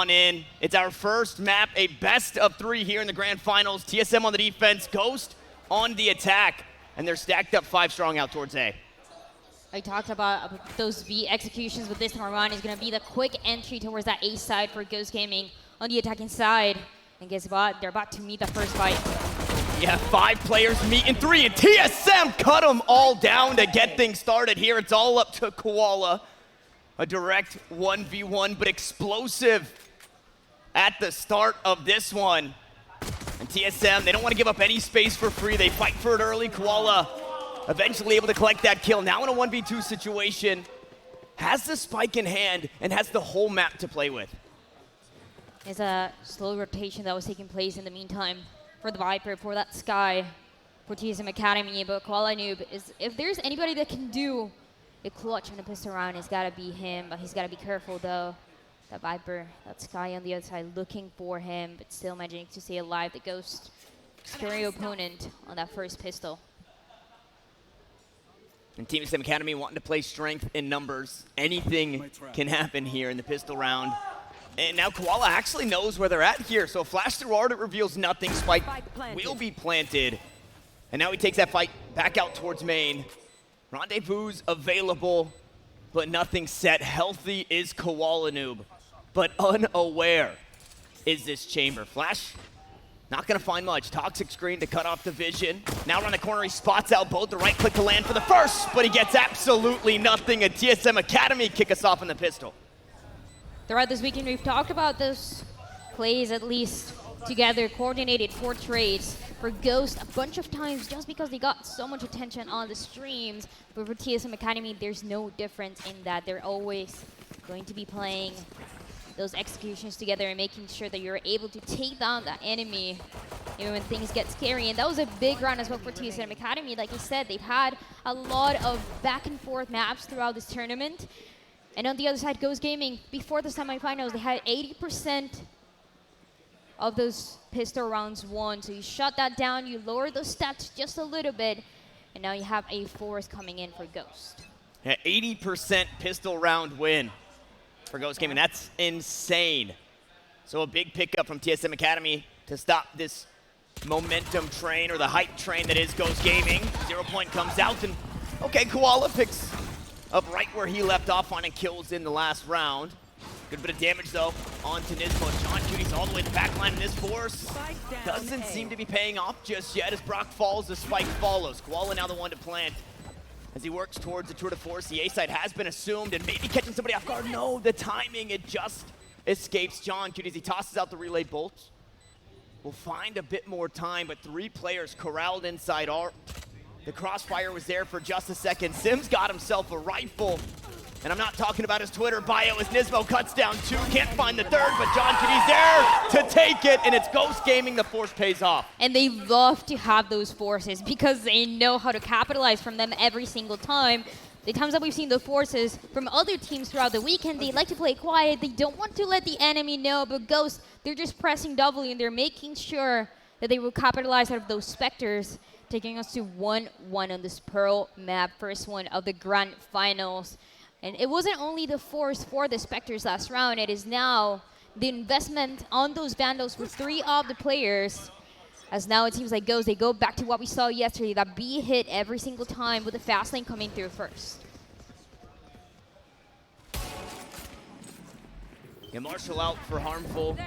On in. It's our first map, a best of 3 here in the grand finals. TSM on the defense, Ghost on the attack, and they're stacked up 5 strong out towards A. I talked about those B executions, but this time around is going to be the quick entry towards that A side for Ghost Gaming on the attacking side. And guess what? They're about to meet the first fight. Yeah, 5 players meet in 3, and TSM cut them all down to get things started here. It's all up to Koala. A direct 1v1, but explosive at the start of this one. And TSM, they don't want to give up any space for free. They fight for it early. Koala eventually able to collect that kill. Now in a 1v2 situation, has the spike in hand and has the whole map to play with. It's a slow rotation that was taking place in the meantime for the Viper, for that Sky, for TSM Academy. But Koala Noob, is if there's anybody that can do a clutch in a pistol round, it's got to be him. But he's got to be careful though. That Viper, that Sky on the other side looking for him, but still managing to stay alive. The Ghost, scary opponent on that first pistol. And TSM Academy wanting to play strength in numbers. Anything can happen here in the pistol round. And now Koala actually knows where they're at here. So flash through art, it reveals nothing. Spike will be planted. And now he takes that fight back out towards main. Rendezvous available, but nothing set. Healthy is Koala Noob, but unaware is this chamber. Flash, not gonna find much. Toxic screen to cut off the vision. Now around the corner, he spots out both. The right click to land for the first, but he gets absolutely nothing. A TSM Academy kick us off in the pistol. Throughout this weekend, we've talked about those plays at least together, coordinated for trades for Ghost a bunch of times just because they got so much attention on the streams. But for TSM Academy, there's no difference in that. They're always going to be playing those executions together and making sure that you're able to take down that enemy even when things get scary. And that was a big round as well for TSM Academy. Like I said, they've had a lot of back and forth maps throughout this tournament. And on the other side, Ghost Gaming, before the semifinals, they had 80% of those pistol rounds won. So you shut that down, you lower those stats just a little bit, and now you have a force coming in for Ghost. Yeah, 80% pistol round win for Ghost Gaming. That's insane. So a big pickup from TSM Academy to stop this momentum train, or the hype train that is Ghost Gaming. 0 point comes out, and okay, Koala picks up right where he left off, finding kills in the last round. Good bit of damage though onto Nismo. John Cuties all the way to the back line, and this force doesn't seem to be paying off just yet as Brock falls, the spike follows. Koala now the one to plant as he works towards the tour de force. The A side has been assumed and maybe catching somebody off guard. No, the timing, it just escapes John Cuties. He tosses out the relay bolts. We'll find a bit more time, but 3 players corralled inside art. The crossfire was there for just a second. Sims got himself a rifle. And I'm not talking about his Twitter bio as Nismo cuts down 2. Can't find the 3rd, but John Cuties there to take it. And it's Ghost Gaming. The force pays off. And they love to have those forces because they know how to capitalize from them every single time. The times that we've seen the forces from other teams throughout the weekend, they like to play quiet. They don't want to let the enemy know. But Ghost, they're just pressing W and they're making sure that they will capitalize out of those Spectres, taking us to 1-1 on this Pearl map, first one of the grand finals. And it wasn't only the force for the Spectres last round, it is now the investment on those Vandals for 3 of the players. As now it seems like Ghost, they go back to what we saw yesterday, that B hit every single time with the fast lane coming through first. Yeah, Marshall out for Harmful.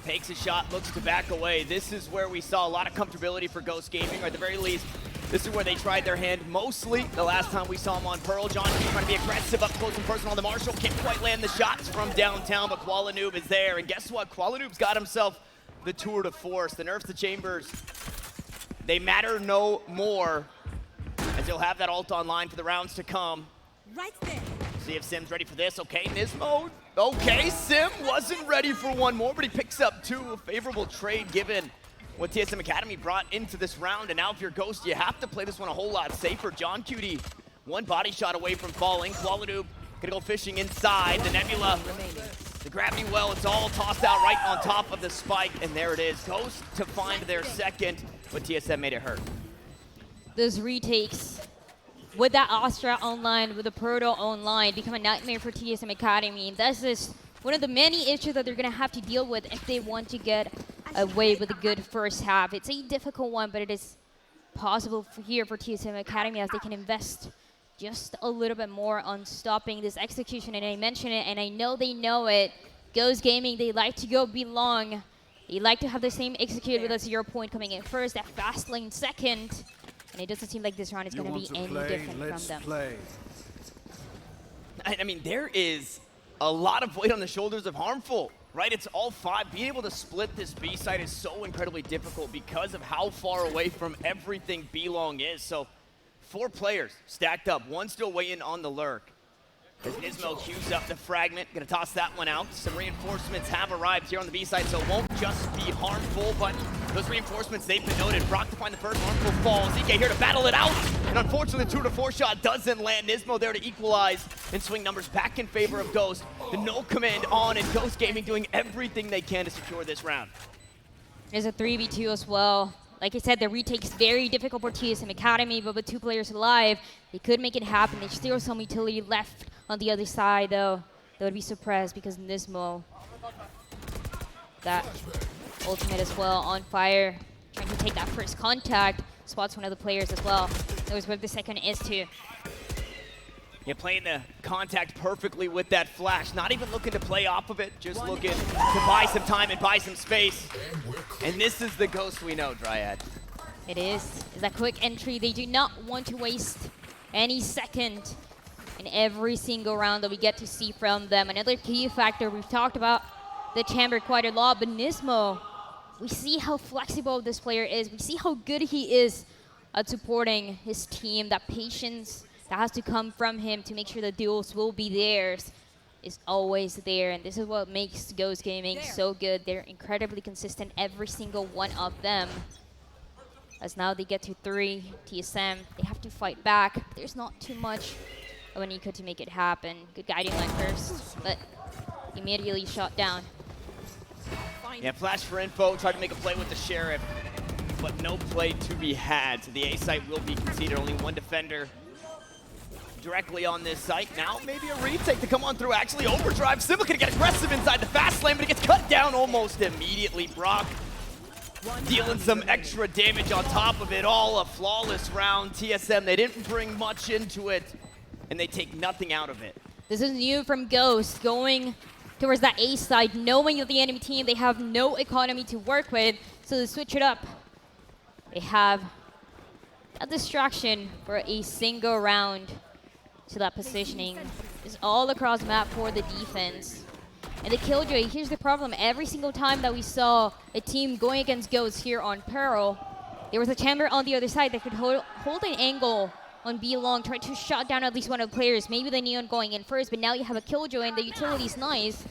Takes a shot, looks to back away. This is where we saw a lot of comfortability for Ghost Gaming, or at the very least, this is where they tried their hand mostly the last time we saw him on Pearl. John trying to be aggressive up close and personal. The Marshall can't quite land the shots from downtown, but Koala Noob is there. And guess what? Koala Noob's got himself the tour de force. The nerfs to chambers, they matter no more, as he'll have that ult online for the rounds to come. Right there. See if Sim's ready for this. Okay, Nismo. Okay, Sim wasn't ready for one more, but he picks up 2. A favorable trade given what TSM Academy brought into this round. And now if you're Ghost, you have to play this one a whole lot safer. John Cutie, 1 body shot away from falling. Koala Noob gonna go fishing inside. The Nebula, the gravity well, it's all tossed out right on top of the spike. And there it is. Ghost to find their second, but TSM made it hurt. Those retakes with that Astra online, with the Proto online, become a nightmare for TSM Academy. This is one of the many issues that they're going to have to deal with if they want to get away with a good first half. It's a difficult one, but it is possible here for TSM Academy as they can invest just a little bit more on stopping this execution. And I mentioned it, and I know they know it. Ghost Gaming, they like to go belong. They like to have the same execute with a 0 point coming in first, that fast lane second. And it doesn't seem like this round is going to be any different from them. I mean, there is a lot of weight on the shoulders of Harmful, right? It's all 5. Being able to split this B side is so incredibly difficult because of how far away from everything B-Long is. So 4 players stacked up, 1 still waiting on the lurk. As Nismo queues up the fragment, gonna toss that one out. Some reinforcements have arrived here on the B side, so it won't just be Harmful, but those reinforcements, they've been noted. Brock to find the first, Harmful falls. ZK here to battle it out, and unfortunately the 2-4 shot doesn't land. Nismo there to equalize and swing numbers back in favor of Ghost. The no command on, and Ghost Gaming doing everything they can to secure this round. There's a 3v2 as well. Like I said, the retake's very difficult for TSM Academy, but with 2 players alive, they could make it happen. There's still some utility left on the other side, though. They would be suppressed because Nismo, that ultimate as well, on fire, trying to take that first contact, spots one of the players as well. Knows where the second is too. Yeah, playing the contact perfectly with that flash. Not even looking to play off of it, just looking to buy some time and buy some space. And this is the Ghost we know, Dryad. It is. It's that quick entry. They do not want to waste any second in every single round that we get to see from them. Another key factor, we've talked about the chamber quite a lot, but Nismo, we see how flexible this player is. We see how good he is at supporting his team. That patience that has to come from him to make sure the duels will be theirs is always there, and this is what makes Ghost Gaming so good. They're incredibly consistent, every single one of them. As now they get to 3, TSM, they have to fight back. There's not too much of an eco to make it happen. Good guiding line first, but immediately shot down. Yeah, flash for info, tried to make a play with the Sheriff, but no play to be had. So the A site will be conceded, only 1 defender directly on this site. Now maybe a retake to come on through. Actually, Overdrive. Simba gonna get aggressive inside the fast lane, but he gets cut down almost immediately. Brock dealing some extra damage on top of it all. A flawless round. TSM, they didn't bring much into it, and they take nothing out of it. This is new from Ghost, going towards that A side, knowing that the enemy team, they have no economy to work with, so they switch it up. They have a distraction for a single round. So that positioning is all across the map for the defense. And the Killjoy, here's the problem. Every single time that we saw a team going against Ghosts here on Pearl, there was a chamber on the other side that could hold an angle on B-Long, trying to shut down at least one of the players. Maybe the Neon going in first, but now you have a Killjoy and the utility's nice.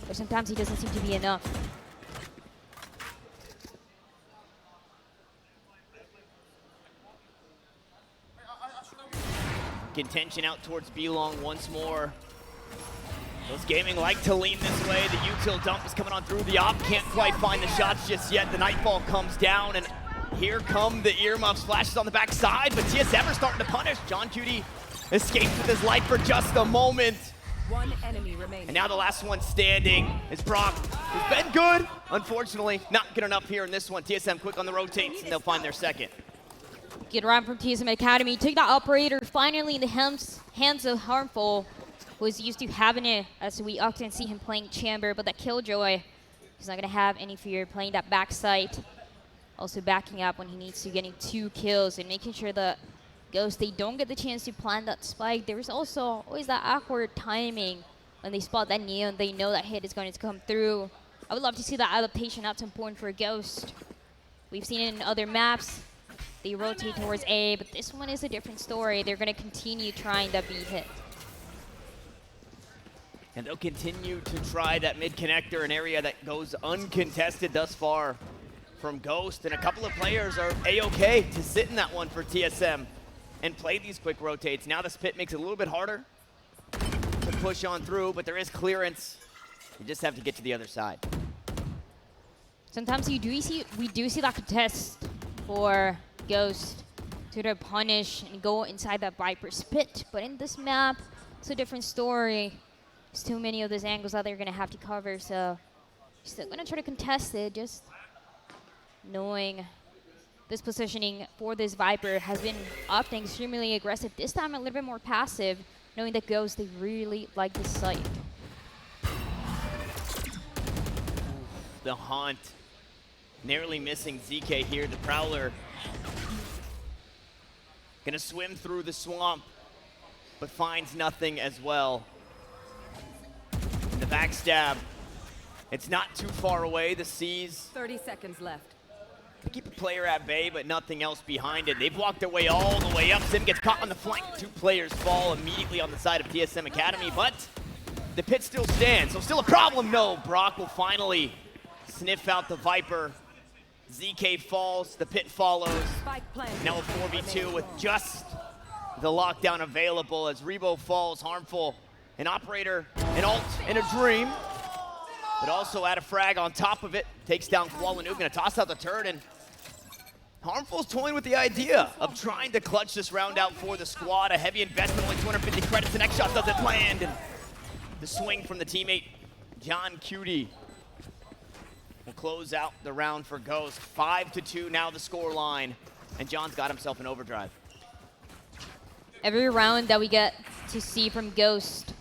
But sometimes he doesn't seem to be enough. Contention out towards B-Long once more. Ghost Gaming like to lean this way. The util dump is coming on through. The op can't quite find the shots just yet. The Nightfall comes down, and here come the earmuffs. Flashes on the backside, but TSM are starting to punish. John Cutie escapes with his life for just a moment. 1 enemy remaining. And now the last one standing is Brock, who's been good. Unfortunately, not good enough here in this one. TSM quick on the rotates, and they'll find their second. Good round from TSM Academy. Took that operator finally in the hands of Harmful, who is used to having it, as we often see him playing chamber, but that Killjoy, he's not going to have any fear playing that backside. Also backing up when he needs to, getting 2 kills and making sure that Ghost, they don't get the chance to plant that spike. There's also always that awkward timing when they spot that Neon. They know that hit is going to come through. I would love to see that adaptation at some point for Ghost. We've seen it in other maps. They rotate towards A, but this one is a different story. They're going to continue trying that B hit. And they'll continue to try that mid connector, an area that goes uncontested thus far from Ghost. And a couple of players are A-okay to sit in that one for TSM and play these quick rotates. Now this pit makes it a little bit harder to push on through, but there is clearance. You just have to get to the other side. Sometimes we do see that contest for Ghost to punish and go inside that Viper's pit, but in this map, it's a different story. There's too many of those angles that they're going to have to cover, so still going to try to contest it, just knowing this positioning for this Viper has been opting extremely aggressive. This time a little bit more passive, knowing that Ghost, they really like this site. The Haunt narrowly missing ZK here. The Prowler gonna swim through the swamp, but finds nothing as well. And the backstab, it's not too far away. The Seas 30 seconds left. to keep a player at bay, but nothing else behind it. They've walked their way all the way up. Sim gets caught on the flank. 2 players fall immediately on the side of TSM Academy, but the pit still stands. So still a problem, no. Brock will finally sniff out the Viper. ZK falls, the pit follows. Spike planted. Now a 4v2 with just the lockdown available as Rebo falls. Harmful, an operator, an ult, and a dream. But also add a frag on top of it. Takes down Koala Noob, gonna toss out the turret, and Harmful's toying with the idea of trying to clutch this round out for the squad. A heavy investment, only 250 credits. The next shot doesn't land, and the swing from the teammate, John Cutie, will close out the round for Ghost. 5-2 now the score line, and John's got himself an overdrive. Every round that we get to see from Ghost,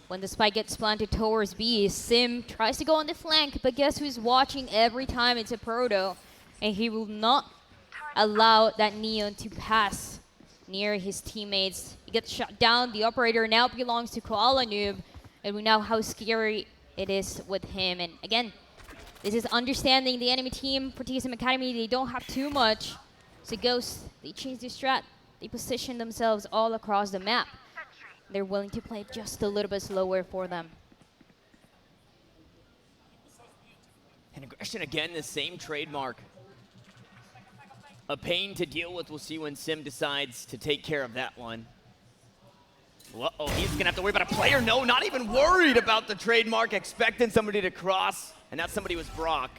when the spike gets planted towards B, Sim tries to go on the flank, but guess who's watching every time? It's a Proto, and he will not allow that Neon to pass near his teammates. He gets shot down. The operator now belongs to Koala Noob, and we know how scary it is with him. And again, this is understanding the enemy team for TSM Academy. They don't have too much. So Ghost, they change their strat. They position themselves all across the map. They're willing to play just a little bit slower for them. And aggression again, the same trademark. A pain to deal with. We'll see when Sim decides to take care of that one. Uh-oh, he's gonna have to worry about a player. No, not even worried about the trademark, expecting somebody to cross. And that somebody was Brock.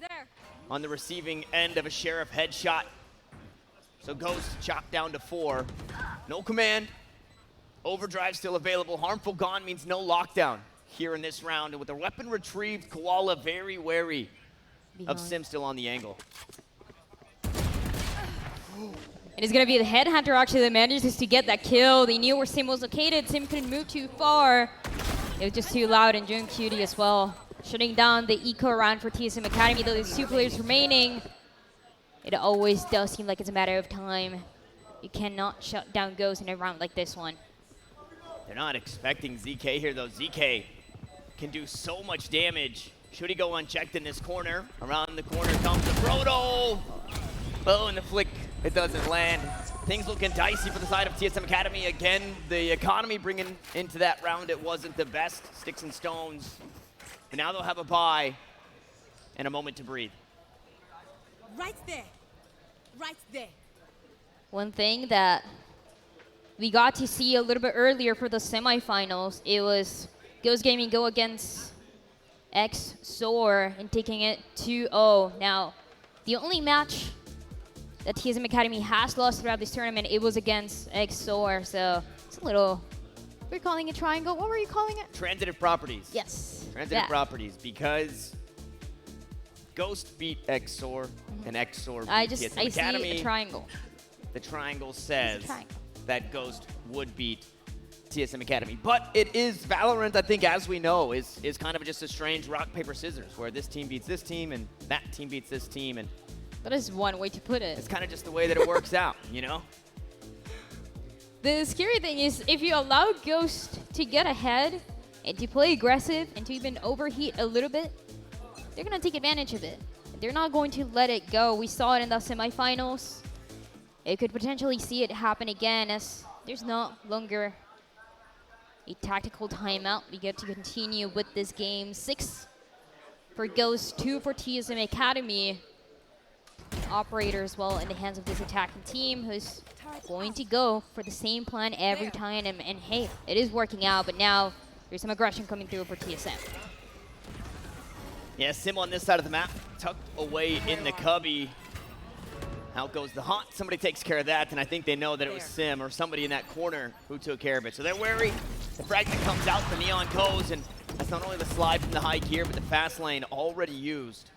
There. On the receiving end of a Sheriff headshot. So Ghost chopped down to 4. No command. Overdrive still available. Harmful gone means no lockdown here in this round. And with the weapon retrieved, Koala very wary of Sim still on the angle. It is going to be the Headhunter actually that manages to get that kill. They knew where Sim was located. Sim couldn't move too far. It was just too loud, and June Cutie as well. Shutting down the eco round for TSM Academy, though there's 2 players remaining. It always does seem like it's a matter of time. You cannot shut down Ghost in a round like this one. They're not expecting ZK here, though. ZK can do so much damage. Should he go unchecked in this corner? Around the corner comes the Proto. Oh, and the flick, it doesn't land. Things looking dicey for the side of TSM Academy. Again, the economy bringing into that round, it wasn't the best. Sticks and stones. But now they'll have a bye and a moment to breathe. Right there. Right there. One thing that we got to see a little bit earlier for the semifinals, it was Ghost Gaming go against XSOR and taking it 2-0. Now, the only match that TSM Academy has lost throughout this tournament, it was against XSOR, so it's a little, we're calling it triangle. What were you calling it? Transitive properties. Yes. Transitive properties, because Ghost beat XSOR and XSOR beat TSM Academy. See a triangle. The triangle says Triangle. that Ghost would beat TSM Academy. But it is Valorant, I think, as we know, is kind of just a strange rock, paper, scissors, where this team beats this team and that team beats this team. And That is one way to put it. it's kind of just the way that it works out, you know? The scary thing is, if you allow Ghost to get ahead and to play aggressive and to even overheat a little bit, they're going to take advantage of it. They're not going to let it go. We saw it in the semifinals. It could potentially see it happen again, as there's no longer a tactical timeout. We get to continue with this game. 6 for Ghost, 2 for TSM Academy. Operator as well in the hands of this attacking team, who's going to go for the same plan every time. And hey, it is working out, but now there's some aggression coming through for TSM. Yeah, Sim on this side of the map, tucked away in the cubby. Out goes the Haunt. Somebody takes care of that, and I think they know that it was Sim or somebody in that corner who took care of it. So they're wary. The fragment comes out, the Neon goes, and that's not only the slide from the high gear, but the fast lane already used.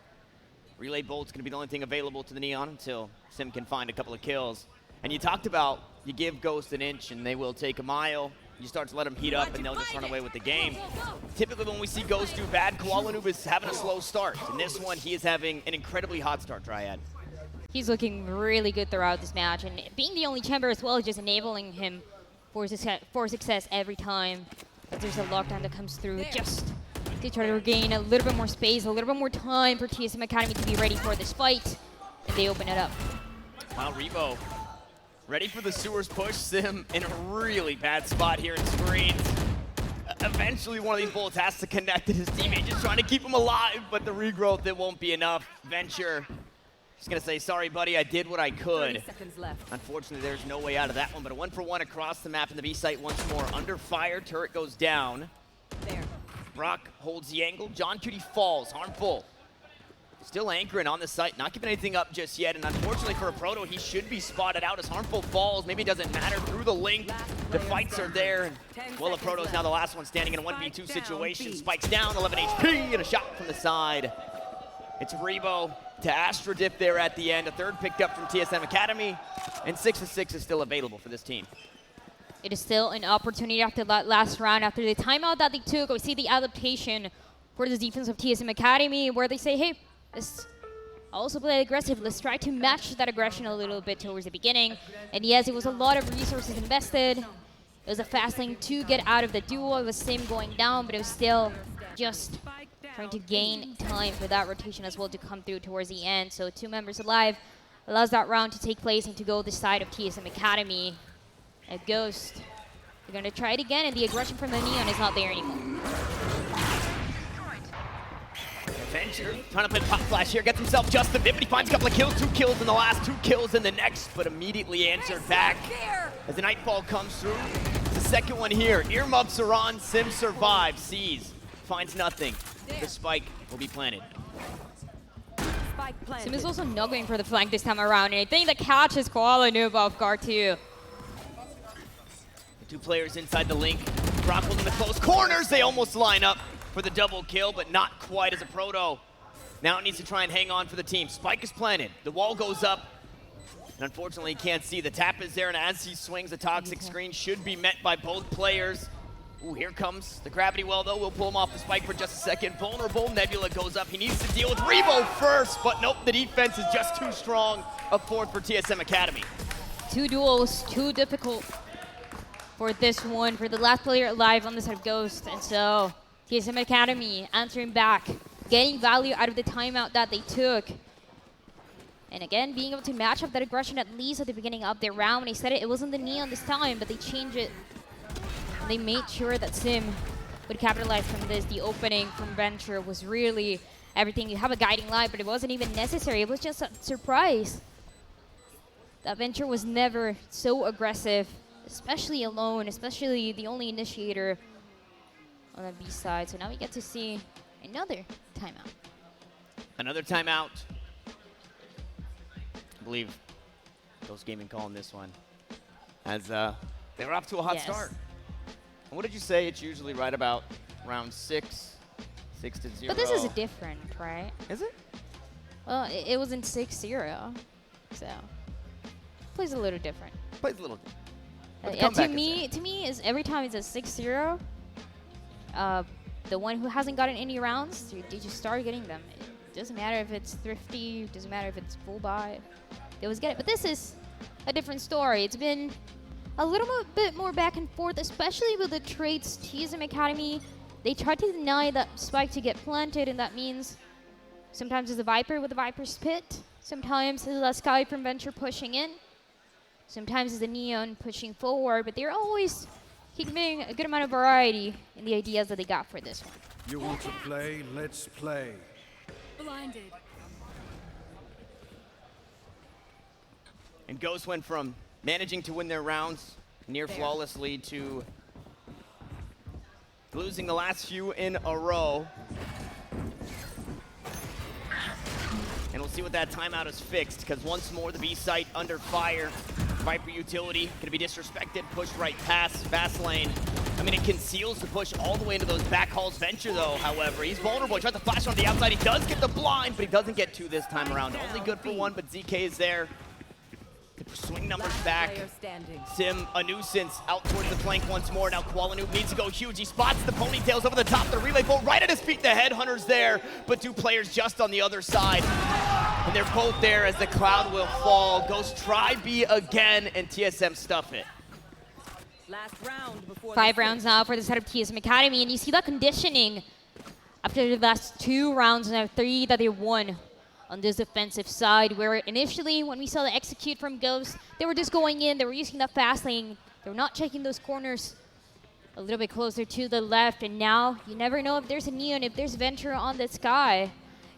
Relay Bolt's gonna be the only thing available to the Neon until Sim can find a couple of kills. And you talked about you give Ghost an inch and they will take a mile. You start to let them heat up and they'll just run away with the game. Typically when we see Ghost do bad, Koala Noob is having a slow start. In this one, he is having an incredibly hot start, Triad. He's looking really good throughout this match, and being the only chamber as well is just enabling him for success every time that there's a lockdown that comes through, just to try to regain a little bit more space, a little bit more time for TSM Academy to be ready for this fight, and they open it up. Wow, Rebo ready for the sewers push. Sim in a really bad spot here in screens. Eventually one of these bullets has to connect to his teammate, just trying to keep him alive, but the regrowth, it won't be enough. Venture just gonna say, sorry buddy, I did what I could. 30 seconds left. Unfortunately, there's no way out of that one, but a 1-for-1 across the map in the B site once more. Under fire, turret goes down. There. Brock holds the angle. John Cutie falls, harmful. Still anchoring on the site, not giving anything up just yet, and unfortunately for a Proto, he should be spotted out as Harmful falls. Maybe it doesn't matter through the link. The fights are there, and well, Proto is now the last one standing in a 1v2 situation. Spikes down, 11 HP, and a shot from the side. It's Rebo to Astra Dip there at the end. A third picked up from TSM Academy, and 6-6 is still available for this team. It is still an opportunity after that last round, after the timeout that they took. We see the adaptation for the defense of TSM Academy, where they say, hey, let's also play aggressive. Let's try to match that aggression a little bit towards the beginning. And yes, it was a lot of resources invested. It was a fast lane to get out of the duel. It was Sim going down, but it was still just trying to gain time for that rotation as well to come through towards the end. So 2 members alive allows that round to take place and to go the side of TSM Academy. A Ghost. They're going to try it again, and the aggression from the Neon is not there anymore. Venture trying to play Pop Flash here, gets himself just a bit, but he finds a couple of kills, 2 kills in the last, 2 kills in the next, but immediately answered back as the Nightfall comes through. The second one here, earmuffs are on, Sim survives, sees, finds nothing. The spike will be planted. Sim is also not going for the flank this time around, and I think that catches Koala Noob off guard too. The 2 players inside the link, grappled in the close corners, they almost line up for the double kill, but not quite as a Proto. Now it needs to try and hang on for the team. Spike is planted, the wall goes up, and unfortunately he can't see. The tap is there, and as he swings, the toxic screen should be met by both players. Ooh, here comes the gravity well, though. We'll pull him off the spike for just a second. Vulnerable, Nebula goes up. He needs to deal with Rebo first, but nope, the defense is just too strong. A 4th for TSM Academy. 2 duels, too difficult for this one, for the last player alive on the side of Ghost, and so TSM Academy answering back, getting value out of the timeout that they took. And again, being able to match up that aggression at least at the beginning of their round. When they said it wasn't the Neon this time, but they changed it. And they made sure that Sim would capitalize from this. The opening from Venture was really everything. You have a guiding light, but it wasn't even necessary. It was just a surprise. That Venture was never so aggressive, especially alone, especially the only initiator on the B side. So now we get to see another timeout. Another timeout. I believe Ghost Gaming calling this one, as they were off to a hot start. And what did you say? It's usually right about round 6 to 0. But this is different, right? Is it? Well, it was in 6-0, so plays a little different. Plays a little different. But the Yeah, comeback to me, is every time it's a 6-0, the one who hasn't gotten any rounds, they just start getting them. It doesn't matter if it's thrifty, doesn't matter if it's full buy, they always get it. But this is a different story. It's been a little bit more back and forth, especially with the trades. TSM Academy, they tried to deny that spike to get planted, and that means sometimes it's a Viper with the Viper's Pit, sometimes it's a Sky from Venture pushing in, sometimes it's the Neon pushing forward, but they're always keeping a good amount of variety in the ideas that they got for this one. You want to play? Let's play. Blinded. And Ghost went from managing to win their rounds near flawlessly to losing the last few in a row. And we'll see what that timeout is fixed, because once more the B site under fire. Viper utility gonna be disrespected, pushed right past fast lane. I mean, it conceals the push all the way into those back halls. Venture, though, however, he's vulnerable. He tries to flash on the outside. He does get the blind, but he doesn't get two this time around. Only good for one, but ZK is there. The swing numbers back. Sim, a nuisance, out towards the flank once more. Now Kualanoop needs to go huge. He spots the ponytails over the top. The relay bolt right at his feet. The headhunter's there, but two players just on the other side. And they're both there as the cloud will fall. Ghost try B again, and TSM stuff it. Last round before 5 rounds now for the set of TSM Academy, and you see that conditioning after the last 2 rounds and 3 that they won on this defensive side, where initially when we saw the execute from Ghost, they were just going in, they were using that fast lane, they were not checking those corners a little bit closer to the left, and now you never know if there's a Neon, if there's Venture on the sky,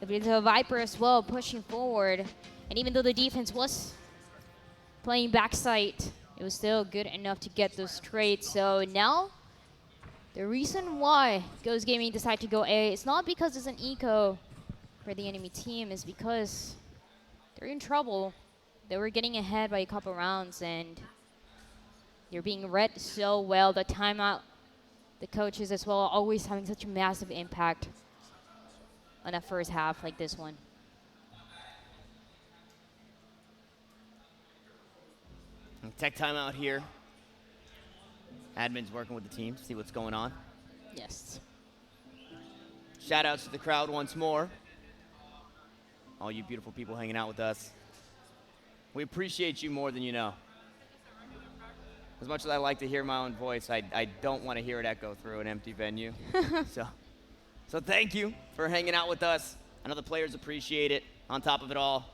if there's a Viper as well pushing forward. And even though the defense was playing backside, it was still good enough to get those trades. So now, the reason why Ghost Gaming decided to go A, it's not because it's an eco for the enemy team, is because they're in trouble. They were getting ahead by a couple rounds, and they're being read so well. The timeout, the coaches as well, always having such a massive impact on a first half like this one. Tech timeout here. Admin's working with the team, see what's going on. Yes. Shout outs to the crowd once more. All you beautiful people hanging out with us. We appreciate you more than you know. As much as I like to hear my own voice, I don't want to hear it echo through an empty venue. So thank you for hanging out with us. I know the players appreciate it. On top of it all,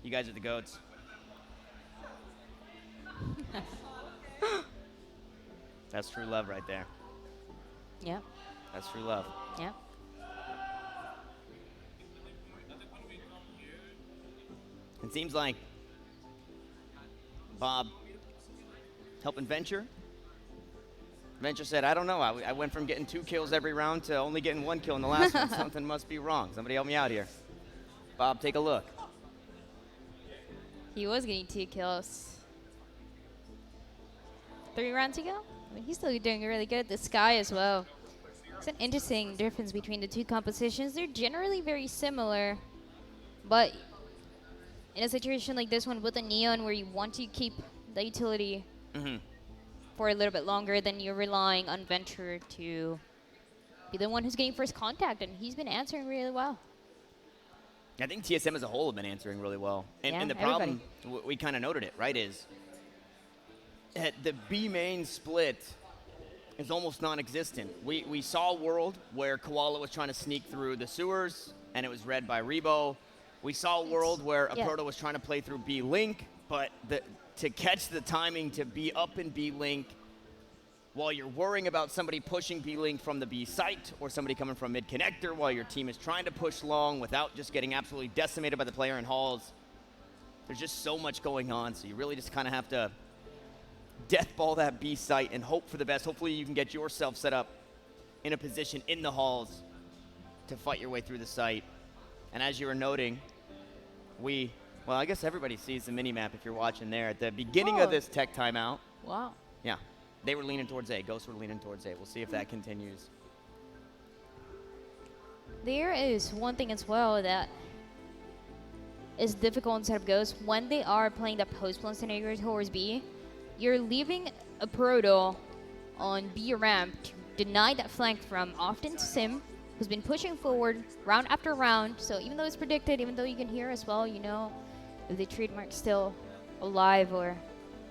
you guys are the GOATs. That's true love right there. Yep. That's true love. Yep. It seems like Bob helping Venture. Venture said, I don't know. I went from getting 2 kills every round to only getting 1 kill in the last one. Something must be wrong. Somebody help me out here. Bob, take a look. He was getting 2 kills 3 rounds ago. I mean, he's still doing really good. The Sky as well. It's an interesting difference between the 2 compositions. They're generally very similar, but in a situation like this one with a Neon where you want to keep the utility for a little bit longer, then you're relying on Venture to be the one who's getting first contact, and he's been answering really well. I think TSM as a whole have been answering really well. And the problem, we kind of noted it, right, is the B main split is almost non-existent. We saw a world where Koala was trying to sneak through the sewers, and it was read by Rebo. We saw a world where a Proto was trying to play through B Link, but to catch the timing to be up in B Link while you're worrying about somebody pushing B Link from the B site or somebody coming from mid connector while your team is trying to push long without just getting absolutely decimated by the player in halls. There's just so much going on, so you really just kind of have to deathball that B site and hope for the best. Hopefully you can get yourself set up in a position in the halls to fight your way through the site. And as you were noting, well, I guess everybody sees the mini-map if you're watching there. At the beginning of this tech timeout. Wow. Yeah. They were leaning towards A. Ghosts were leaning towards A. We'll see if that continues. There is one thing as well that is difficult instead of Ghosts. When they are playing the post-plant scenario towards B, you're leaving a Proto on B ramp to deny that flank from often Sim, who's been pushing forward round after round. So even though it's predicted, even though you can hear as well, you know if the trademark's still alive or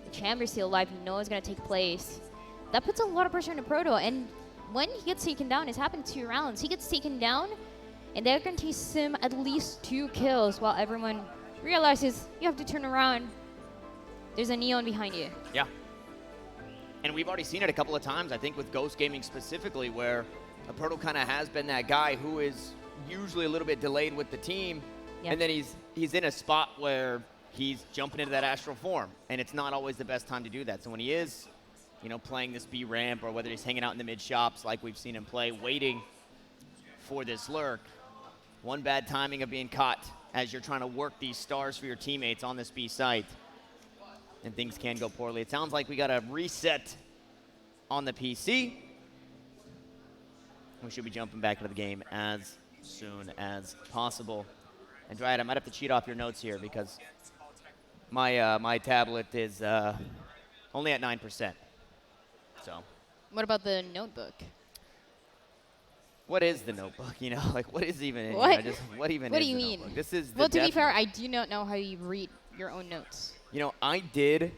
the chamber's still alive, you know it's going to take place. That puts a lot of pressure on the Proto, and when he gets taken down, it's happened 2 rounds. He gets taken down, and they're going to take Sim at least 2 kills while everyone realizes you have to turn around. There's a Neon behind you. Yeah. And we've already seen it a couple of times, I think with Ghost Gaming specifically, where a Proto kind of has been that guy who is usually a little bit delayed with the team, and then he's in a spot where he's jumping into that astral form, and it's not always the best time to do that. So when he is, you know, playing this B ramp, or whether he's hanging out in the mid shops like we've seen him play, waiting for this lurk, one bad timing of being caught as you're trying to work these stars for your teammates on this B site, and things can go poorly. It sounds like we got a reset on the PC. We should be jumping back into the game as soon as possible. And Dryad, I might have to cheat off your notes here because my tablet is only at 9%. So. What about the notebook? What is the notebook? You know, like what is even in What? here? Just what even What is do you the mean? notebook? This is the Well, to be death fair, note. I do not know how you read your own notes. You know, I did.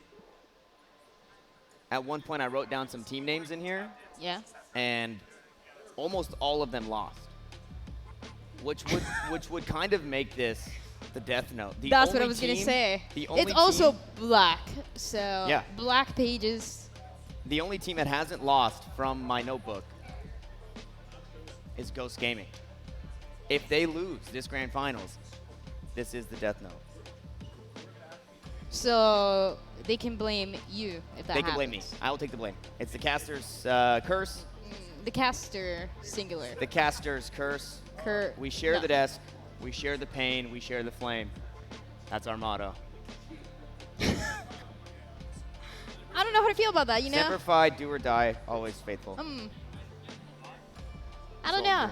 At one point, I wrote down some team names in here, Yeah. and almost all of them lost, which would kind of make this the death note. The That's what I only was gonna team- say. The only It's also team- black, so Yeah. black pages. the only team that hasn't lost from my notebook is Ghost Gaming. If they lose this grand finals, this is the death note. So they can blame you if that They can blame me. I will take the blame. It's the caster's curse. The caster, singular. The caster's curse. We share the desk. We share the pain. We share the flame. That's our motto. I don't know how to feel about that, you know? Semper Fi, do or die, always faithful. I don't know.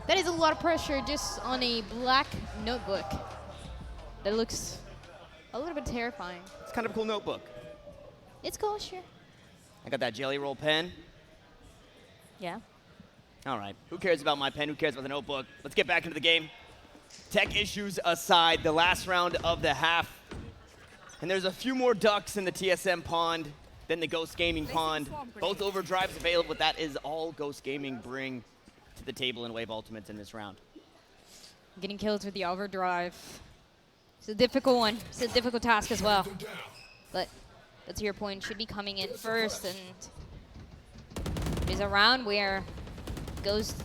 That is a lot of pressure just on a black notebook. That looks a little bit terrifying. It's kind of a cool notebook. It's cool, sure. I got that jelly roll pen. Yeah. All right. Who cares about my pen? Who cares about the notebook? Let's get back into the game. Tech issues aside, the last round of the half. And there's a few more ducks in the TSM pond than the Ghost Gaming pond. Both overdrives available, but that is all Ghost Gaming bring to the table in Wave Ultimates in this round. Getting kills with the overdrive. It's a difficult one. It's a difficult task as well. But that's your point. Should be coming in first, and it is a round where Ghost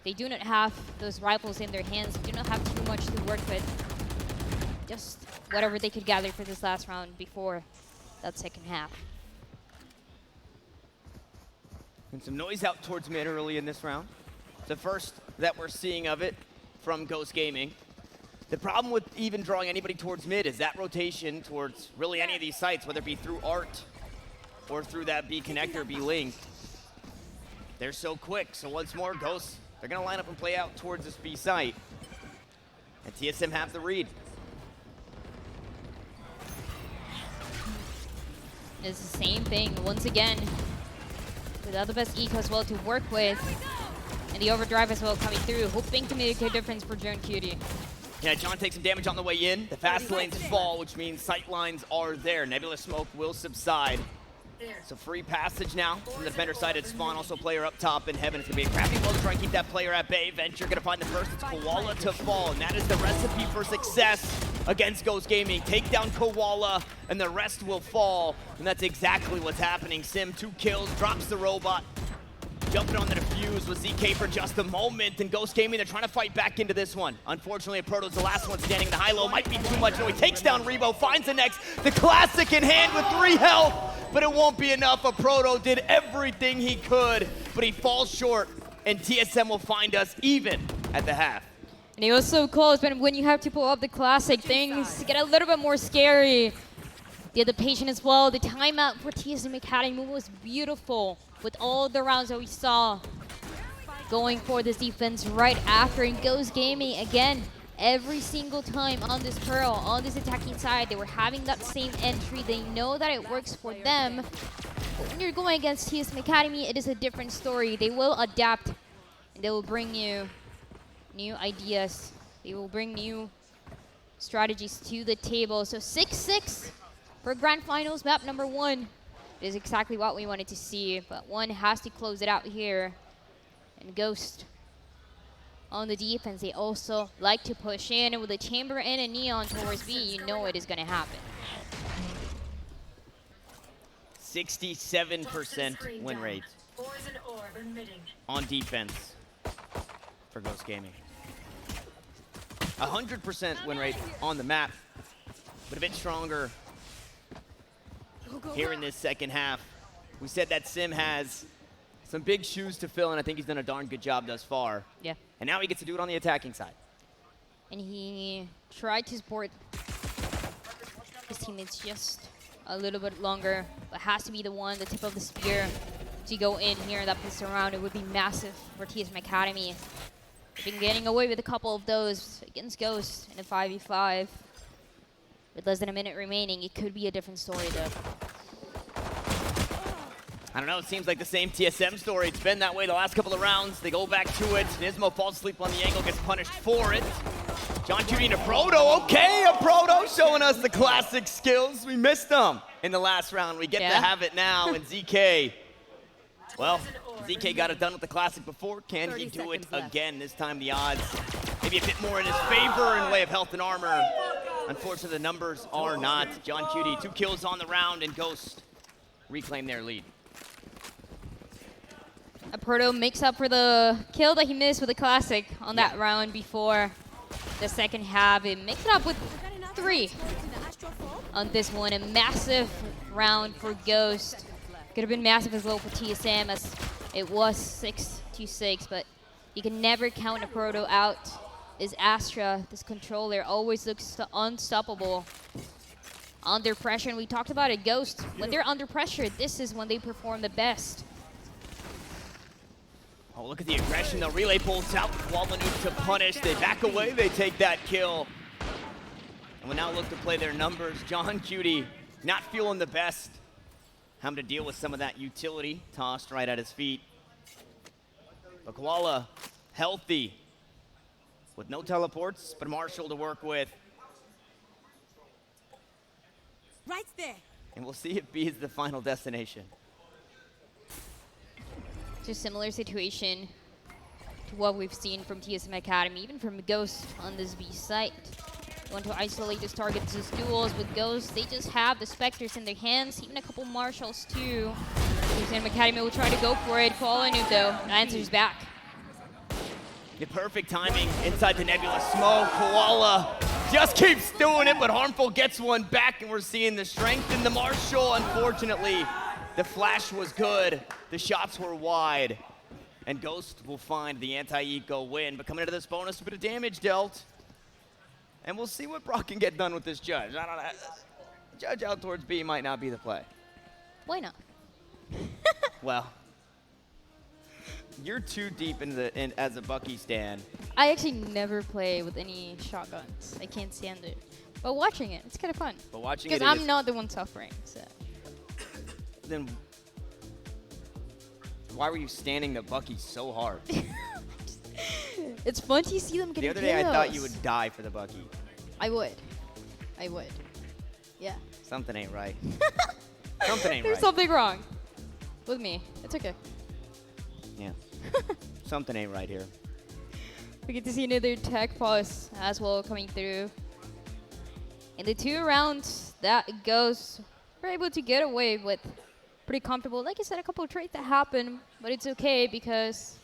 they do not have those rifles in their hands. They do not have too much to work with. Just whatever they could gather for this last round before that second half. And some noise out towards mid early in this round. The first that we're seeing of it from Ghost Gaming. The problem with even drawing anybody towards mid is that rotation towards really any of these sites, whether it be through Art or through that B connector, B link. They're so quick. So once more, Ghosts, they're going to line up and play out towards this B site. And TSM have the read. It's the same thing once again. Without the best eco as well to work with. And the overdrive as well coming through, hoping to make a difference for Joan Cutie. Yeah, John takes some damage on the way in. The fast lanes fall, which means sight lines are there. Nebula smoke will subside. So free passage now from the defender side at spawn. Also player up top in heaven. It's going to be a crappy blow to try and keep that player at bay. Venture going to find the first. It's Koala to fall. And that is the recipe for success against Ghost Gaming. Take down Koala and the rest will fall. And that's exactly what's happening. Sim, 2 kills, drops the robot. Jumping on the defuse with ZK for just a moment, and Ghost Gaming, they're trying to fight back into this one. Unfortunately, Proto's the last one standing in the high-low. Might be too much. No, he takes down Rebo, finds the next. The classic in hand with 3 health, but it won't be enough. Proto did everything he could, but he falls short, and TSM will find us even at the half. And he was so close, but when you have to pull up the classic, things get a little bit more scary. The adaptation as well, the timeout for TSM Academy was beautiful with all the rounds that we saw going for this defense right after. And Ghost Gaming, again, every single time on this Pearl, on this attacking side, they were having that same entry. They know that it works for them. But when you're going against TSM Academy, it is a different story. They will adapt, and they will bring you new ideas. They will bring new strategies to the table. So 6-6 for Grand Finals, map number 1. It is exactly what we wanted to see, but one has to close it out here. And Ghost on the defense, they also like to push in, and with the Chamber and a Neon towards B, you know it is going to happen. 67% win rate on defense for Ghost Gaming. 100% win rate on the map, but a bit stronger here in this second half. We said that Sim has some big shoes to fill, and I think he's done a darn good job thus far. Yeah. And now he gets to do it on the attacking side. And he tried to support his teammates just a little bit longer, but has to be the one, the tip of the spear, to go in here in that pistol round. It would be massive for TSM Academy. They've been getting away with a couple of those against Ghost in a 5v5. With less than a minute remaining, it could be a different story though. I don't know, it seems like the same TSM story. It's been that way the last couple of rounds. They go back to it. Nismo falls asleep on the angle, gets punished for it. John Cutie to Proto. Okay, a Proto showing us the classic skills. We missed them in the last round. We get to have it now, and ZK, well, ZK got it done with the classic before. Can he do it again? This time the odds maybe a bit more in his favor in the way of health and armor. Unfortunately, the numbers are not. John Cutie, 2 kills on the round, and Ghost reclaim their lead. A Proto makes up for the kill that he missed with the classic on that round before the second half. It makes it up with 3 on this one. A massive round for Ghost. Could have been massive as well for TSM as it was 6-6, but you can never count a Proto out. This Astra, this controller, always looks unstoppable under pressure. And we talked about it, Ghost, when they're under pressure, this is when they perform the best. Oh, look at the aggression. The relay pulls out. Wallenuk to punish. They back away. They take that kill. And will now look to play their numbers. John Cutie not feeling the best. Having to deal with some of that utility tossed right at his feet. But Koala healthy with no teleports, but Marshall to work with. Right there. And we'll see if B is the final destination. It's a similar situation to what we've seen from TSM Academy, even from Ghost on this B site. They want to isolate this target to duels with Ghost. They just have the Spectres in their hands, even a couple Marshalls too. TSM Academy will try to go for it. Koala though answers back. The perfect timing inside the Nebula smoke. Koala just keeps doing it, but Harmful gets one back, and we're seeing the strength in the Marshall. Unfortunately, the flash was good. The shots were wide. And Ghost will find the anti-eco win. But coming into this bonus, a bit of damage dealt. And we'll see what Brock can get done with this judge. I don't know. Judge out towards B might not be the play. Why not? Well, you're too deep as a Bucky stan. I actually never play with any shotguns. I can't stand it. But watching it, it's kind of fun. But watching it, because I'm not the one suffering. So. Then why were you standing the Bucky so hard? It's fun to see them get The other day I thought you would die for the Bucky. I would. Yeah. Something ain't right. Something ain't There's right. something wrong with me. It's okay. Yeah. Something ain't right here. We get to see another tech pause as well coming through. In the 2 rounds that goes, we're able to get away with pretty comfortable. Like I said, a couple of trades that happen, but it's okay because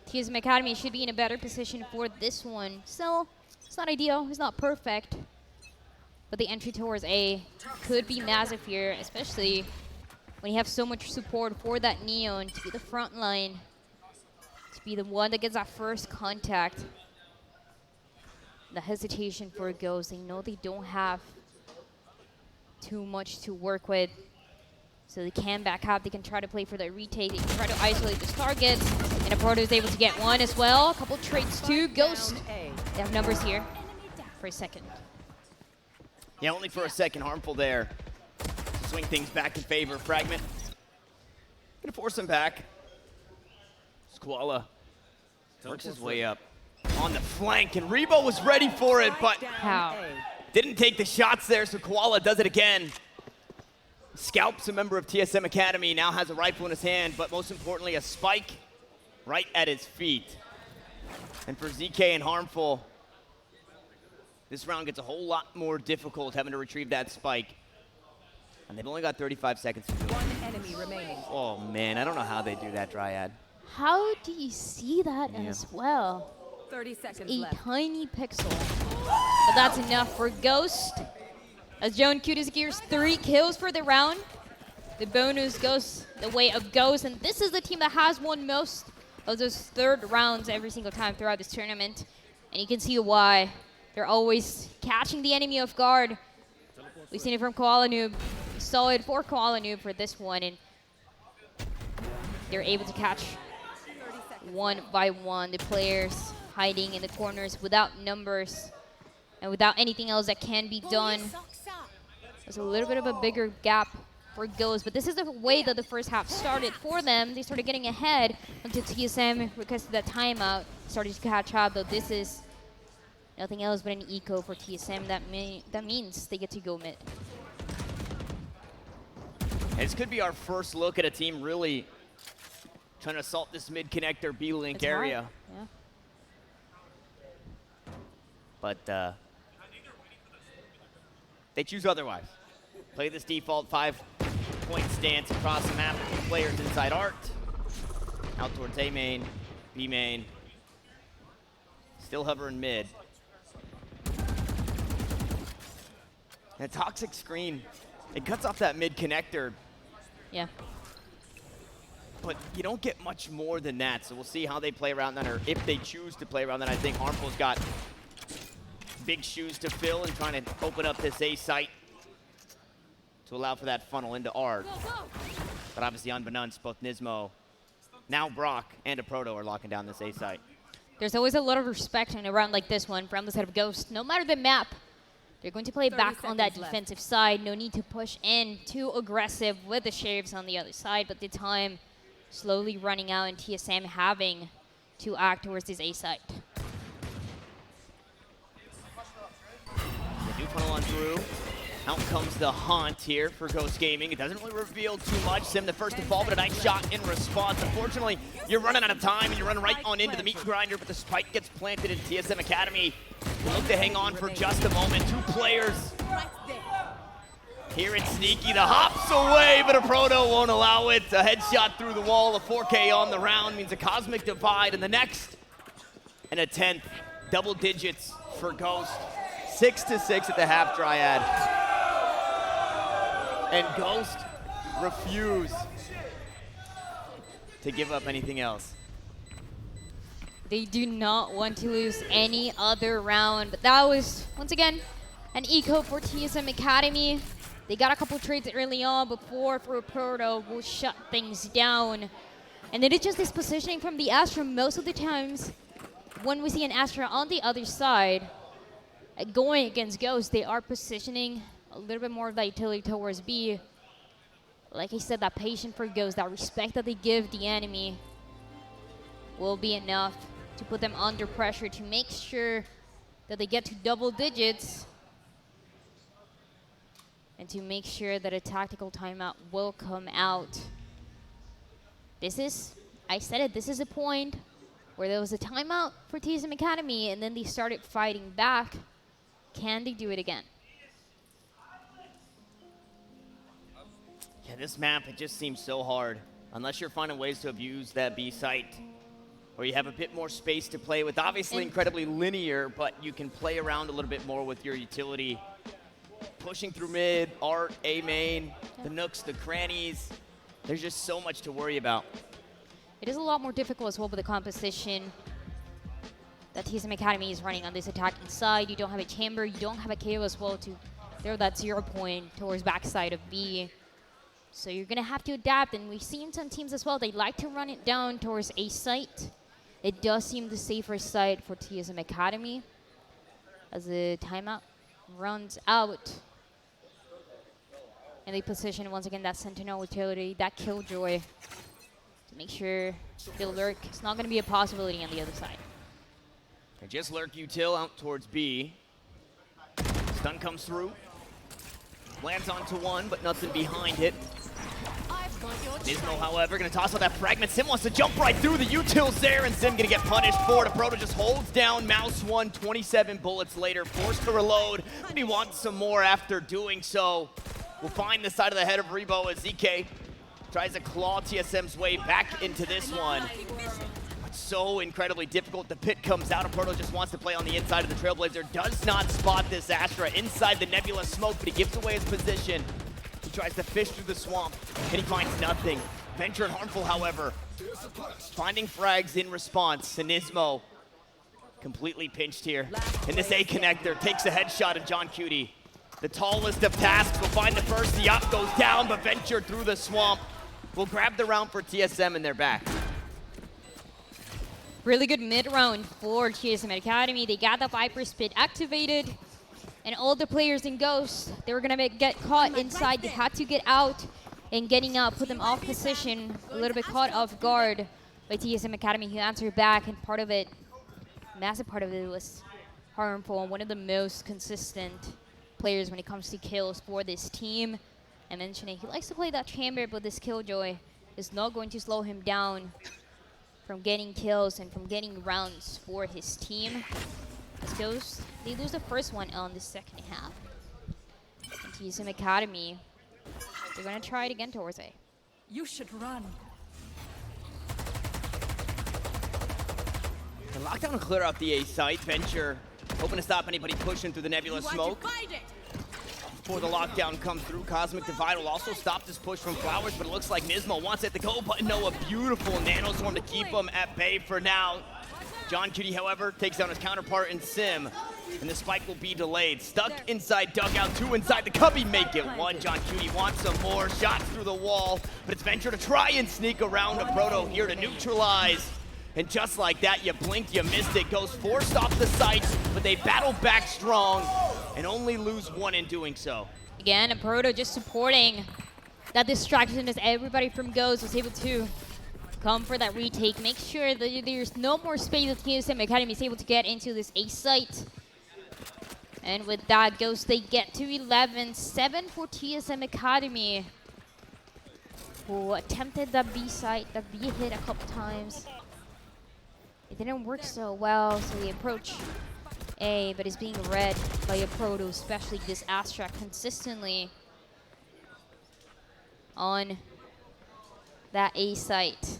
TSM Academy should be in a better position for this one. So it's not ideal, it's not perfect, but the entry towards A could be massive here, especially when you have so much support for that Neon to be the front line, to be the one that gets that first contact. The hesitation for Ghost, they know they don't have too much to work with. So they can back up, they can try to play for the retake, they can try to isolate this target. And a Proto is able to get one as well. A couple trades too. Ghost, they have numbers here for a second. Yeah, only for a second. Harmful there. Swing things back in favor. Fragment. Gonna force him back. Koala works his way up on the flank, and Rebo was ready for it, but How? didn't take the shots there, so Koala does it again. Scalps a member of TSM Academy, now has a rifle in his hand, but most importantly, a spike right at his feet. And for ZK and Harmful, this round gets a whole lot more difficult having to retrieve that spike. And they've only got 35 seconds to do it. One enemy remaining. Oh man, I don't know how they do that, Dryad. How do you see that as well? 30 seconds A left. tiny pixel. But that's enough for Ghost. As Joan Cutis gears 3 kills for the round. The bonus goes the way of Ghost, and this is the team that has won most of those 3rd rounds every single time throughout this tournament. And you can see why. They're always catching the enemy off guard. We've seen it from Koala Noob. Solid for Koala Noob for this one. And they're able to catch one by one the players hiding in the corners without numbers and without anything else that can be done. There's a little bit of a bigger gap for Ghost, but this is the way that the first half started for them. They started getting ahead until TSM requested that timeout, started to catch up, though this is nothing else but an eco for TSM. That means they get to go mid. This could be our first look at a team really trying to assault this mid-connector B-Link area. Yeah. But they choose otherwise. Play this default 5-point stance across the map with players inside Art. Out towards A main, B main. Still hovering mid. And a toxic screen. It cuts off that mid connector. Yeah. But you don't get much more than that, so we'll see how they play around that, or if they choose to play around that. I think Harmful's got big shoes to fill and trying to open up this A site to allow for that funnel into Art. But obviously unbeknownst, both Nismo, now Brock, and a Proto are locking down this A site. There's always a lot of respect in a round like this one from the side of Ghost. No matter the map, they're going to play back on that defensive side. No need to push in too aggressive with the Sheriffs on the other side, but the time slowly running out and TSM having to act towards this A site. They do funnel on through. Out comes the haunt here for Ghost Gaming. It doesn't really reveal too much. Sim the first to fall, but a nice shot in response. Unfortunately, you're running out of time and you run right on into the meat grinder, but the spike gets planted in TSM Academy. Look to hang on for just a moment. Two players. Here it's Sneaky, the hops away, but a Proto won't allow it. A headshot through the wall, a 4K on the round means a cosmic divide, and the next, and a 10th. Double digits for Ghost. 6-6 at the half Dryad. And Ghost refuse to give up anything else. They do not want to lose any other round, but that was, once again, an eco for TSM Academy. They got a couple trades early on before for Proto will shut things down. And it is just this positioning from the Astra most of the times when we see an Astra on the other side going against Ghost, they are positioning a little bit more of that utility towards B. Like I said, that patience for Ghost, that respect that they give the enemy will be enough to put them under pressure to make sure that they get to double digits and to make sure that a tactical timeout will come out. This is, I said it, this is a point where there was a timeout for TSM Academy and then they started fighting back. Can they do it again? Yeah, this map, it just seems so hard. Unless you're finding ways to abuse that B site, or you have a bit more space to play with. Obviously incredibly linear, but you can play around a little bit more with your utility. Pushing through mid, Art, A main, the nooks, the crannies. There's just so much to worry about. It is a lot more difficult as well with the composition that TSM Academy is running on this attacking side. You don't have a chamber, you don't have a KO as well to throw that 0 point towards backside of B. So you're gonna have to adapt, and we've seen some teams as well, they like to run it down towards A site. It does seem the safer side for TSM Academy as the timeout runs out. And they position once again that Sentinel utility, that Killjoy, to make sure the lurk is not gonna be a possibility on the other side. And just lurk util out towards B. Stun comes through. Lands onto one, but nothing behind it. Nismo, however, gonna toss out that fragment. Sim wants to jump right through the utils there, and Sim gonna get punished for it. Proto just holds down Mouse 1, 27 bullets later, forced to reload, but he wants some more after doing so. We'll find the side of the head of Rebo as ZK tries to claw TSM's way back into this one. So incredibly difficult. The pit comes out, and Proto just wants to play on the inside of the Trailblazer. Does not spot this Astra inside the Nebula smoke, but he gives away his position. He tries to fish through the swamp, and he finds nothing. Venture and Harmful, however, finding frags in response. Sinismo completely pinched here. And this A connector takes a headshot of John Cutie. The tallest of tasks will find the first. The op goes down, but Venture through the swamp will grab the round for TSM in their back. Really good mid-round for TSM Academy. They got the Viper Spit activated, and all the players in Ghost, they were gonna get caught inside. They had to get out, and getting out put them off position, a little bit caught off guard by TSM Academy, who answered back, and part of it, massive part of it was harmful, and one of the most consistent players when it comes to kills for this team. I mentioned it, he likes to play that chamber, but this Killjoy is not going to slow him down from getting kills and from getting rounds for his team. As Ghost, they lose the first one on the second half. And TSM Academy, they're gonna try it again towards A. You should run. The lockdown will clear out the A site. Venture hoping to stop anybody pushing through the nebula smoke. Before the lockdown comes through, Cosmic Divide will also stop this push from Flowers, but it looks like Nismo wants it to go button. No, a beautiful nanoswarm to keep him at bay for now. John Cutie, however, takes down his counterpart in Sim, and the spike will be delayed. Stuck inside dugout, 2 inside the cubby, make it 1. John Cutie wants some more shots through the wall, but it's Venture to try and sneak around a Proto here to neutralize. And just like that, you blinked, you missed it. Goes forced off the sights, but they battle back strong and only lose 1 in doing so. Again, a Proto just supporting that distraction as everybody from Ghost was able to come for that retake. Make sure that there's no more space that TSM Academy is able to get into this A site. And with that, Ghost, they get to 11. 7 for TSM Academy, who attempted the B site, the B hit a couple times. It didn't work so well, so they approach A, but it's being read by a Proto, especially this Astra consistently on that A site.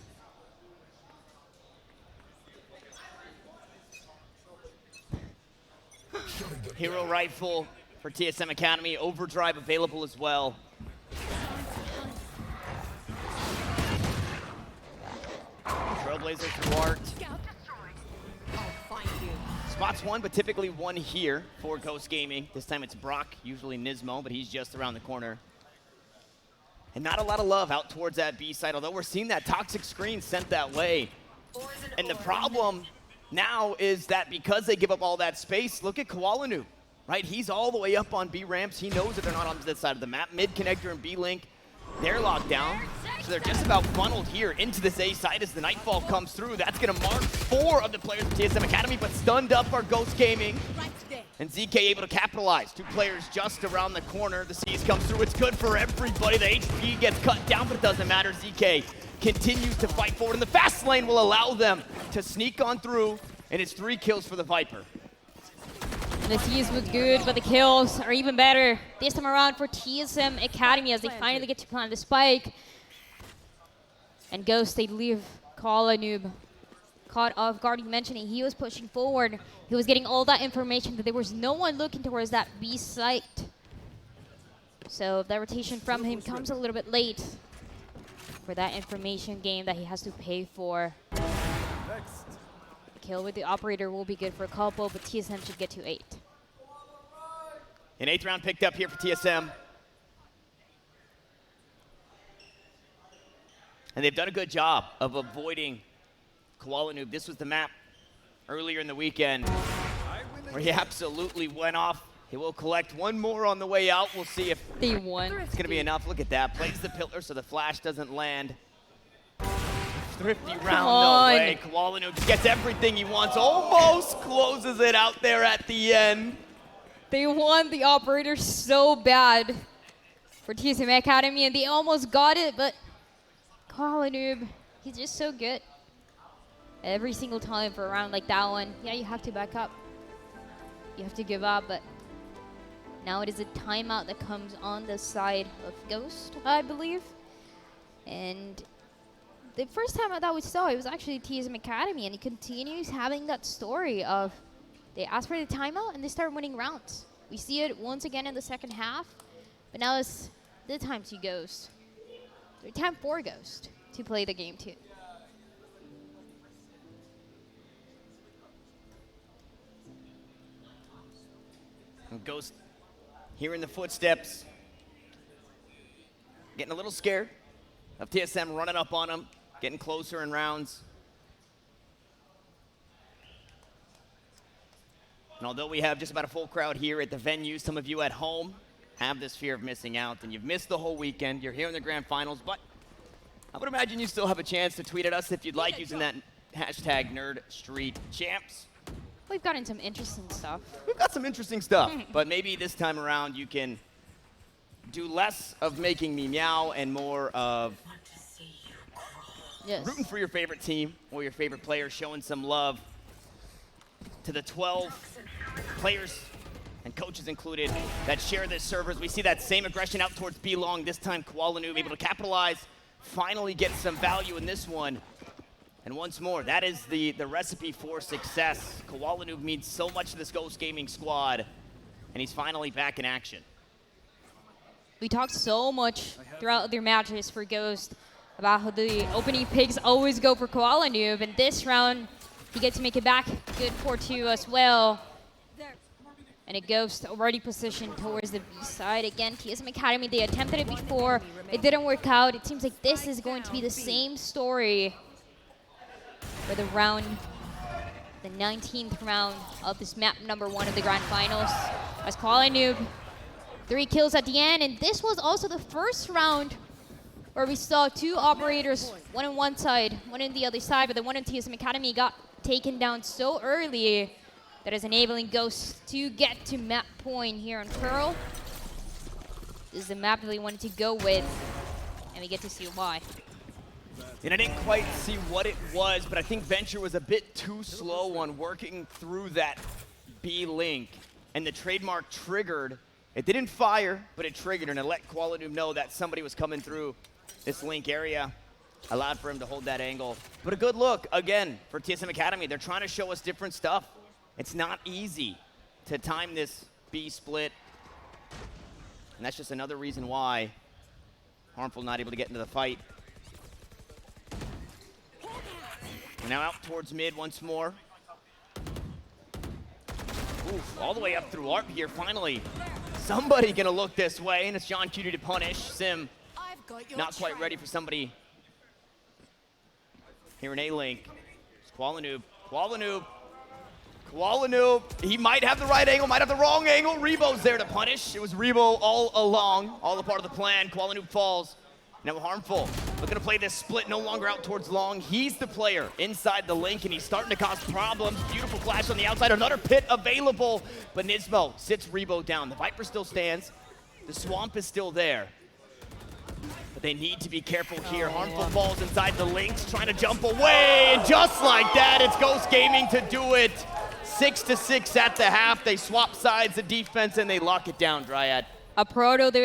Hero Rifle for TSM Academy, Overdrive available as well. Trailblazer Thwart. I'll find you. Spots 1, but typically 1 here for Ghost Gaming. This time it's Brock, usually Nismo, but he's just around the corner. And not a lot of love out towards that B side, although we're seeing that toxic screen sent that way. And the problem now is that because they give up all that space, look at Koala Noob, right? He's all the way up on B ramps. He knows that they're not on this side of the map. Mid connector and B link, they're locked down. So they're just about funneled here into this A side as the Nightfall comes through. That's going to mark 4 of the players of TSM Academy, but stunned up are Ghost Gaming. And ZK able to capitalize. 2 players just around the corner. The C's come through. It's good for everybody. The HP gets cut down, but it doesn't matter. ZK continues to fight forward, and the fast lane will allow them to sneak on through, and it's 3 kills for the Viper. And the C's was good, but the kills are even better this time around for TSM Academy as they finally get to plant the spike. And Ghost, they leave Koala Noob caught off guard. You mentioned it, he was pushing forward. He was getting all that information, but there was no one looking towards that B site. So the rotation from him comes a little bit late for that information game that he has to pay for. Next. The kill with the operator will be good for a couple, but TSM should get to 8. An 8th round picked up here for TSM. And they've done a good job of avoiding Koala Noob. This was the map earlier in the weekend where he absolutely went off. He will collect 1 more on the way out. We'll see if They won. it's going to be enough. Look at that. Plays the pillar so the flash doesn't land. Thrifty round, no way. Koala Noob gets everything he wants. Almost closes it out there at the end. They won the operator so bad for TSM Academy, and they almost got it, but Koala Noob, he's just so good. Every single time for a round like that one, yeah, you have to back up. You have to give up, but now it is a timeout that comes on the side of Ghost, I believe. And the first time that we saw it was actually TSM Academy, and he continues having that story of they ask for the timeout and they start winning rounds. We see it once again in the second half, but now it's the time to Ghost. The time for Ghost to play the game too. And Ghost hearing the footsteps, getting a little scared. of TSM running up on him, getting closer in rounds. And although we have just about a full crowd here at the venue, some of you at home have this fear of missing out, and you've missed the whole weekend. You're here in the grand finals, but I would imagine you still have a chance to tweet at us if you'd like, using that hashtag nerdstreetchamps. We've gotten some interesting stuff. We've got some interesting stuff, but maybe this time around you can do less of making me meow and more of rooting for your favorite team or your favorite player, showing some love to the 12 players and coaches included that share this server. As we see that same aggression out towards B long, this time Koala Noob able to capitalize, finally get some value in this one. And once more, that is the recipe for success. Koala Noob means so much to this Ghost Gaming squad, and he's finally back in action. We talked so much throughout their matches for Ghost about how the opening picks always go for Koala Noob, and this round he gets to make it back good for 2 as well. And a Ghost already positioned towards the B side. Again, TSM Academy, they attempted it before. It didn't work out. It seems like this is going to be the same story for the 19th round of this map number 1 of the grand finals. As Koala Noob, 3 kills at the end, and this was also the first round where we saw 2 operators, one on one side, one on the other side, but the one in TSM Academy got taken down so early that is enabling Ghost to get to map point here on Pearl. This is the map that they wanted to go with, and we get to see why. And I didn't quite see what it was, but I think Venture was a bit too slow on working through that B link, and the trademark triggered. It didn't fire, but it triggered, and it let Koala Noob know that somebody was coming through this link area. Allowed for him to hold that angle. But a good look, again, for TSM Academy. They're trying to show us different stuff. It's not easy to time this B split. And that's just another reason why Harmful not able to get into the fight. And now out towards mid once more. Oof, all the way up through ARP here, finally. Somebody gonna look this way, and it's John Cutie to punish. Sim not quite ready for somebody here in A-Link. It's Koala Noob. Koala Noob. Koala Noob. He might have the right angle, might have the wrong angle. Rebo's there to punish. It was Rebo all along, all a part of the plan. Koala Noob falls. Now Harmful looking to play this split no longer out towards long. He's the player inside the link, and he's starting to cause problems. Beautiful flash on the outside. Another pit available, but Nismo sits Rebo down. The Viper still stands. The Swamp is still there. But they need to be careful here. Harmful falls inside the links, trying to jump away, and just like that, it's Ghost Gaming to do it. 6-6 at the half. They swap sides, the defense, and they lock it down, Dryad. A proto there.